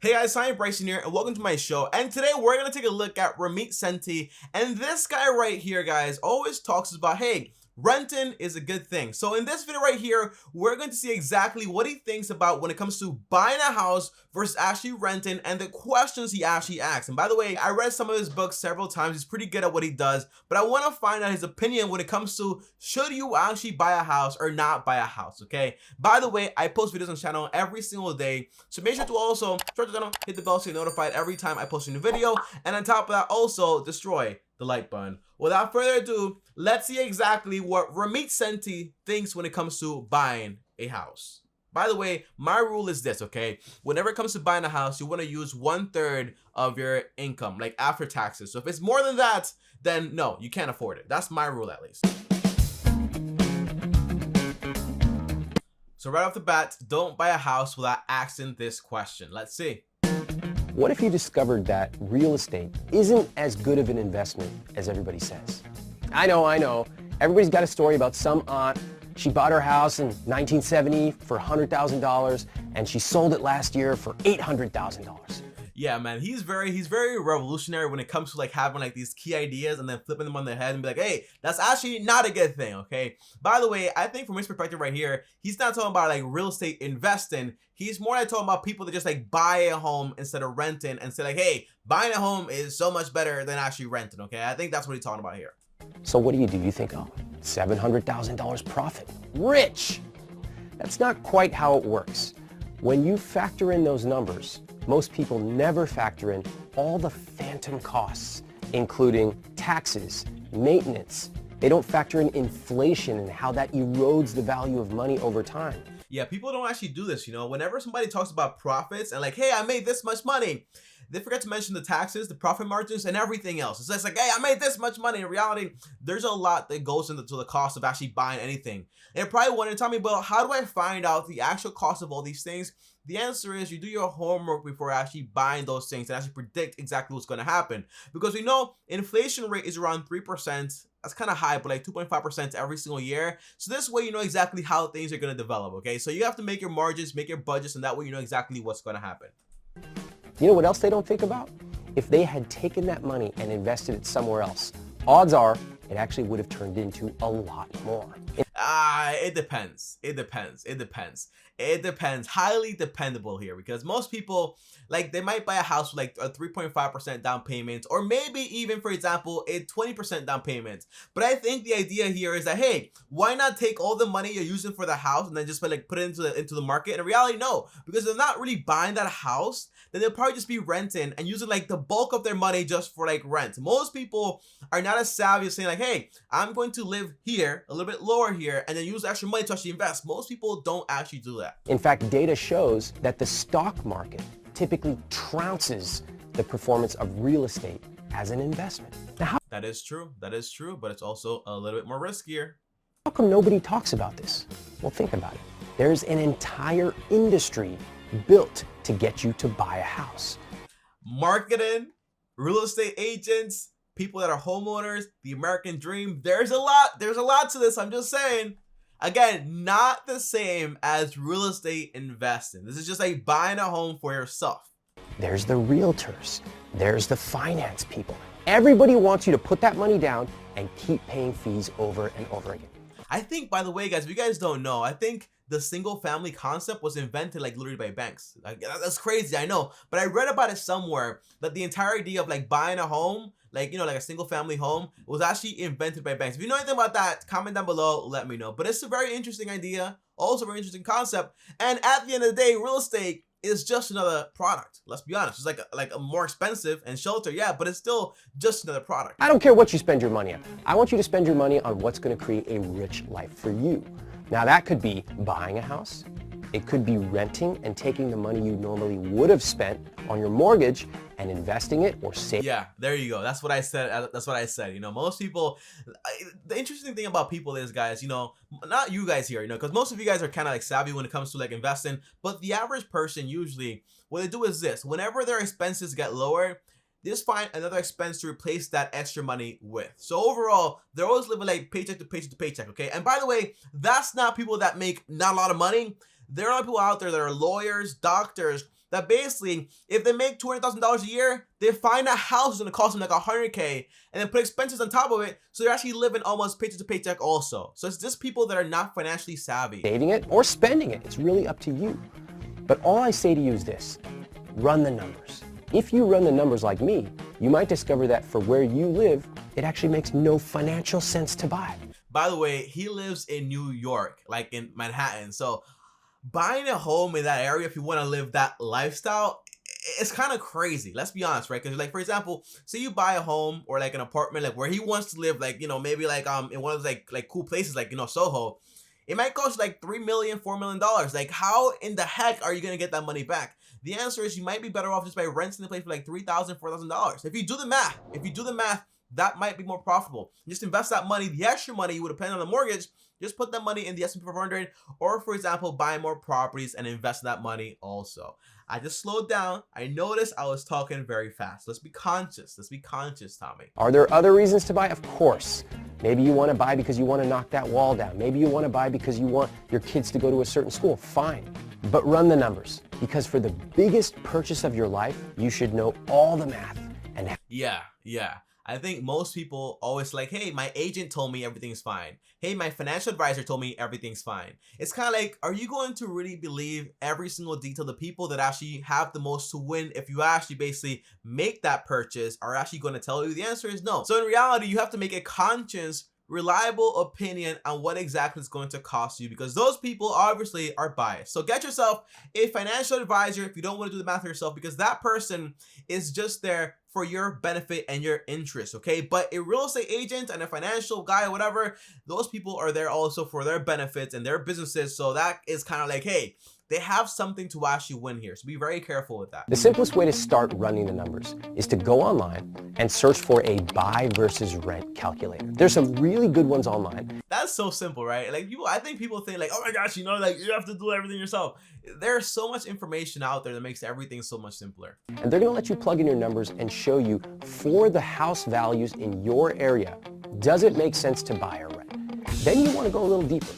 Hey guys, I'm Bryson here and welcome to my show, and today we're going to take a look at Ramit Sethi. And this guy right here, guys, always talks about, hey, renting is a good thing. So in this video right here, we're going to see exactly what he thinks about when it comes to buying a house versus actually renting and the questions he actually asks. And by the way, I read some of his books several times. He's pretty good at what he does, but I want to find out his opinion when it comes to should you actually buy a house or not buy a house, okay? By the way, I post videos on the channel every single day, so make sure to also subscribe to the channel, hit the bell so you're notified every time I post a new video, and on top of that, also destroy the like button. Without further ado, let's see exactly what Ramit Sethi thinks when it comes to buying a house. By the way, my rule is this, okay? Whenever it comes to buying a house, you want to use 1/3 of your income, like after taxes. So if it's more than that, then no, you can't afford it. That's my rule, at least. So right off the bat, don't buy a house without asking this question. Let's see. What if you discovered that real estate isn't as good of an investment as everybody says? I know. Everybody's got a story about some aunt. She bought her house in 1970 for $100,000 and she sold it last year for $800,000. Yeah, man, he's very revolutionary when it comes to like having like these key ideas and then flipping them on their head and be like, hey, that's actually not a good thing, okay? By the way, I think from his perspective right here, he's not talking about like real estate investing. He's more like talking about people that just like buy a home instead of renting and say like, hey, buying a home is so much better than actually renting, okay? I think that's what he's talking about here. So what do? You think, oh, $700,000 profit, rich. That's not quite how it works. When you factor in those numbers, most people never factor in all the phantom costs, including taxes, maintenance. They don't factor in inflation and how that erodes the value of money over time. Yeah, people don't actually do this, you know. Whenever somebody talks about profits and like, hey, I made this much money, they forget to mention the taxes, the profit margins, and everything else. It's just like, hey, I made this much money. In reality, there's a lot that goes into the cost of actually buying anything. And you're probably wondering, tell me, well, how do I find out the actual cost of all these things? The answer is you do your homework before actually buying those things and actually predict exactly what's going to happen. Because we know inflation rate is around 3%. That's kind of high, but like 2.5% every single year. So this way you know exactly how things are going to develop, okay? So you have to make your margins, make your budgets, and that way you know exactly what's going to happen. You know what else they don't think about? If they had taken that money and invested it somewhere else, odds are it actually would have turned into a lot more. It depends. It depends. Highly dependable here, because most people, like, they might buy a house with like a 3.5% down payment, or maybe even, for example, a 20% down payment. But I think the idea here is that, hey, why not take all the money you're using for the house and then just like put it into the market? And in reality, no, because they're not really buying that house. Then they'll probably just be renting and using like the bulk of their money just for like rent. Most people are not as savvy as saying like, hey, I'm going to live here, a little bit lower here, and then use extra money to actually invest. Most people don't actually do that. In fact, data shows that the stock market typically trounces the performance of real estate as an investment. Now, that is true, but it's also a little bit more riskier. How come nobody talks about this? Well, think about it. There's an entire industry built to get you to buy a house. Marketing, real estate agents, people that are homeowners, the American dream. There's a lot to this. I'm just saying. Again, not the same as real estate investing. This is just like buying a home for yourself. There's the realtors. There's the finance people. Everybody wants you to put that money down and keep paying fees over and over again. I think, by the way, guys, if you guys don't know, I think the single family concept was invented like literally by banks. Like, that's crazy, I know. But I read about it somewhere that the entire idea of like buying a home, like, you know, like a single family home, was actually invented by banks. If you know anything about that, comment down below, let me know. But it's a very interesting idea, also a very interesting concept. And at the end of the day, real estate is just another product. Let's be honest. It's like a more expensive and shelter, yeah, but it's still just another product. I don't care what you spend your money on. I want you to spend your money on what's going to create a rich life for you. Now that could be buying a house. It could be renting and taking the money you normally would have spent on your mortgage and investing it or saving. Yeah, there you go. That's what I said. You know, most people, the interesting thing about people is, guys, you know, not you guys here, you know, because most of you guys are kind of like savvy when it comes to like investing, but the average person usually, what they do is this: whenever their expenses get lower, they just find another expense to replace that extra money with. So overall, they're always living like paycheck to paycheck to paycheck, okay? And by the way, that's not people that make not a lot of money. There are people out there that are lawyers, doctors, that basically if they make $200,000 a year, they find a house is going to cost them like $100K and then put expenses on top of it. So they're actually living almost paycheck to paycheck also. So it's just people that are not financially savvy. Saving it or spending it, it's really up to you. But all I say to you is this, run the numbers. If you run the numbers like me, you might discover that for where you live, it actually makes no financial sense to buy. By the way, he lives in New York, like in Manhattan. So buying a home in that area, if you want to live that lifestyle, it's kind of crazy. Let's be honest, right? Because like, for example, say you buy a home or like an apartment, like where he wants to live, like, you know, maybe like in one of those like cool places, like, you know, Soho. It might cost like $3 million, $4 million. Like, how in the heck are you going to get that money back? The answer is you might be better off just by renting the place for like $3,000, $4,000. If you do the math, that might be more profitable. Just invest that money, the extra money you would have paid on the mortgage, just put that money in the S&P 500, or for example, buy more properties and invest that money also. I just slowed down. I noticed I was talking very fast. Let's be conscious. Let's be conscious, Tommy. Are there other reasons to buy? Of course. Maybe you want to buy because you want to knock that wall down. Maybe you want to buy because you want your kids to go to a certain school. Fine. But run the numbers, because for the biggest purchase of your life, you should know all the math. And yeah. I think most people always like, hey, my agent told me everything's fine. Hey, my financial advisor told me everything's fine. It's kind of like, are you going to really believe every single detail? The people that actually have the most to win, if you actually basically make that purchase, are actually going to tell you? The answer is no. So in reality, you have to make a conscious, reliable opinion on what exactly it's going to cost you, because those people obviously are biased. So get yourself a financial advisor if you don't want to do the math yourself, because that person is just there for your benefit and your interest, okay? But a real estate agent and a financial guy or whatever, those people are there also for their benefits and their businesses. So that is kind of like, hey, they have something to actually win here. So be very careful with that. the simplest way to start running the numbers is to go online and search for a buy versus rent calculator. There's some really good ones online. That's so simple, right? Like I think people think like, oh my gosh, you know, like you have to do everything yourself. There's so much information out there that makes everything so much simpler. And they're going to let you plug in your numbers and show you for the house values in your area, does it make sense to buy or rent? Then you want to go a little deeper.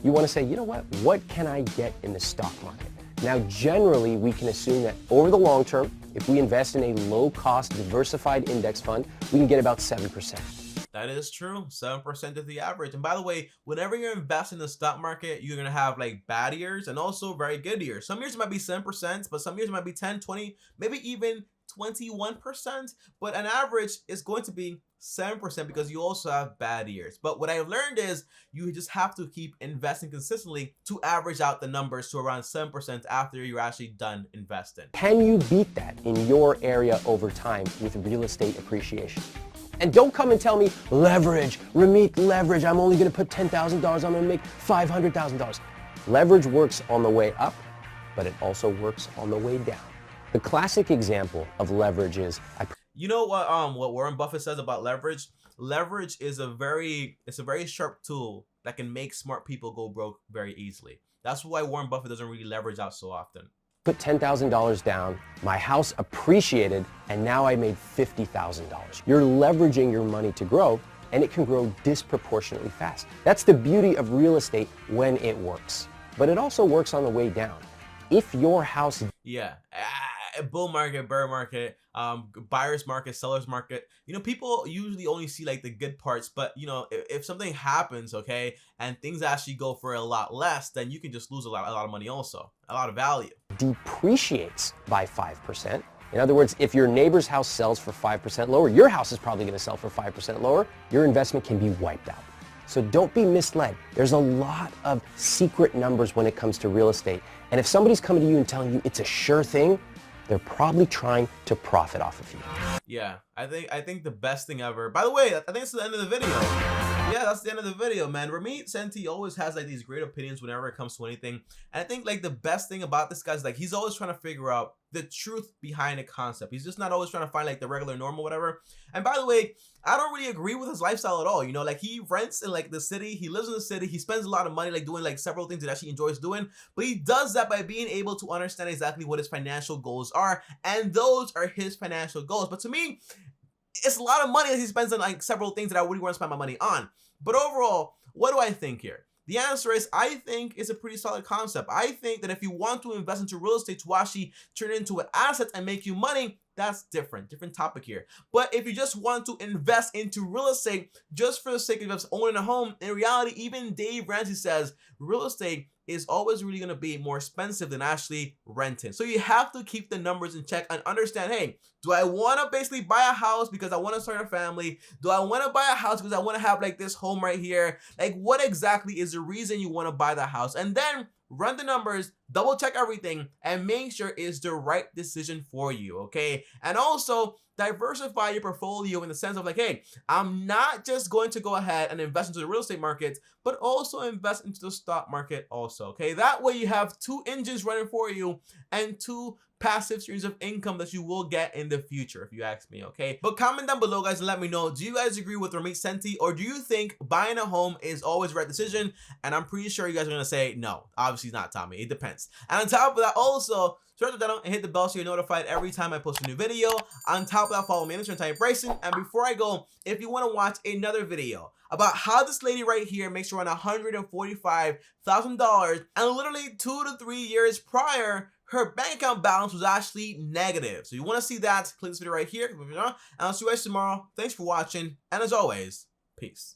You want to say, you know what can I get in the stock market? Now, generally, we can assume that over the long term, if we invest in a low-cost, diversified index fund, we can get about 7%. That is true. 7% is the average. And by the way, whenever you're investing in the stock market, you're going to have like bad years and also very good years. Some years it might be 7%, but some years it might be 10, 20, maybe even 21%. But an average is going to be 7% because you also have bad years. But what I've learned is you just have to keep investing consistently to average out the numbers to around 7% after you're actually done investing. Can you beat that in your area over time with real estate appreciation? And don't come and tell me leverage, Remit, leverage. I'm only going to put $10,000. I'm going to make $500,000. Leverage works on the way up, but it also works on the way down. The classic example of leverage is you know what Warren Buffett says about leverage? Leverage is a very sharp tool that can make smart people go broke very easily. That's why Warren Buffett doesn't really leverage out so often. Put $10,000 down, my house appreciated, and now I made $50,000. You're leveraging your money to grow, and it can grow disproportionately fast. That's the beauty of real estate when it works. But it also works on the way down. If your house... Yeah. Bull market, bear market, buyer's market, seller's market. You know, people usually only see like the good parts, but you know, if something happens, okay, and things actually go for a lot less, then you can just lose a lot of money also, a lot of value. Depreciates by 5%. In other words, if your neighbor's house sells for 5% lower, your house is probably going to sell for 5% lower. Your investment can be wiped out. So don't be misled. There's a lot of secret numbers when it comes to real estate. And if somebody's coming to you and telling you it's a sure thing, they're probably trying to profit off of you. Yeah, I think the best thing ever. By the way, I think it's the end of the video. Yeah, that's the end of the video, man. Ramit Sethi always has like these great opinions whenever it comes to anything. And I think like the best thing about this guy is like he's always trying to figure out the truth behind a concept. He's just not always trying to find like the regular normal whatever. And by the way, I don't really agree with his lifestyle at all. You know, like he rents in like the city, he lives in the city, he spends a lot of money like doing like several things that actually enjoys doing, but he does that by being able to understand exactly what his financial goals are, and those are his financial goals. But to me, it's a lot of money that he spends on like several things that I really want to spend my money on. But overall, what do I think here? The answer is, I think it's a pretty solid concept. I think that if you want to invest into real estate to actually turn it into an asset and make you money, that's different topic here. But if you just want to invest into real estate just for the sake of just owning a home, in reality, even Dave Ramsey says real estate is always really going to be more expensive than actually renting. So you have to keep the numbers in check and understand, hey, do I want to basically buy a house because I want to start a family? Do I want to buy a house because I want to have like this home right here? Like, what exactly is the reason you want to buy the house? And then run the numbers, double check everything, and make sure it's the right decision for you, okay? And also diversify your portfolio in the sense of like, hey, I'm not just going to go ahead and invest into the real estate market, but also invest into the stock market also, okay? That way you have two engines running for you and two passive streams of income that you will get in the future, if you ask me, okay? But comment down below, guys, and let me know, do you guys agree with Ramit Sethi, or do you think buying a home is always the right decision? And I'm pretty sure you guys are gonna say no. Obviously not, Tommy. It depends. And on top of that, also subscribe to the channel and hit the bell so you're notified every time I post a new video. On top of that, follow me on Instagram, Bryson. And before I go, if you want to watch another video about how this lady right here makes around $145,000, and literally 2 to 3 years prior, her bank account balance was actually negative. So you want to see that, click this video right here. And I'll see you guys tomorrow. Thanks for watching. And as always, peace.